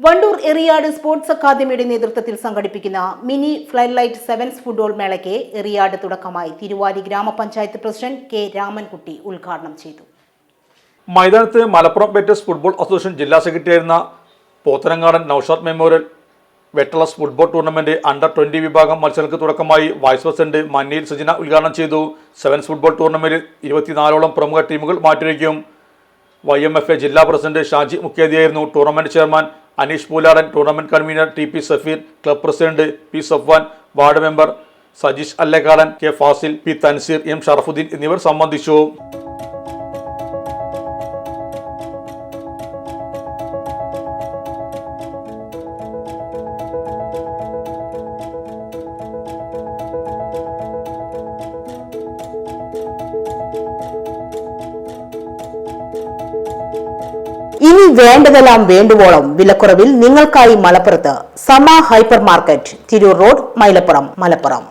Wandoor Eriyad sports അക്കാദമിയുടെ നേതൃത്വത്തിൽ സംഘടിപ്പിക്കുന്ന മിനി ഫ്ലൈലൈറ്റ് സെവൻസ് ഫുട്ബോൾ മേളയ്ക്ക് എറിയാട് തുടക്കമായി തിരുവാലി ഗ്രാമപഞ്ചായത്ത് പ്രസിഡന്റ് കെ രാമൻകുട്ടി ഉദ്ഘാടനം ചെയ്തു. മൈതാനത്ത് മലപ്പുറം ബെറ്റേഴ്സ് ഫുട്ബോൾ അസോസിയേഷൻ ജില്ലാ സെക്രട്ടറിയായിരുന്ന പോത്തനങ്ങാടൻ നൌഷാദ് മെമ്മോറിയൽ വെട്ടളസ് ഫുട്ബോൾ ടൂർണമെന്റ് അണ്ടർ 20 വിഭാഗം മത്സരങ്ങൾക്ക് തുടക്കമായി വൈസ് പ്രസിഡന്റ് മന്നിയിൽ സജിന ഉദ്ഘാടനം ചെയ്തു. സെവൻസ് ഫുട്ബോൾ ടൂർണമെന്റിൽ 24ഓളം പ്രമുഖ ടീമുകൾ മാറ്റുരയ്ക്കും. YMFA ജില്ലാ പ്രസിഡന്റ് ഷാജി മുഖ്യാതിഥിയായിരുന്നു. Tournament chairman Aneesh Pooladan, tournament convenor TP Safeer, club president P Safwan, ward member Sajeesh Allekkadan, K Fasil, P Thanseer, M Sharafuddeen എന്നിവർ സംബന്ധിച്ചു. ഇനി വേണ്ടതെല്ലാം വേണ്ടുവോളം വിലക്കുറവിൽ നിങ്ങൾക്കായി മലപ്പുറത്ത് Sama hyper market, Tirur road, Mylapuram, Malappuram.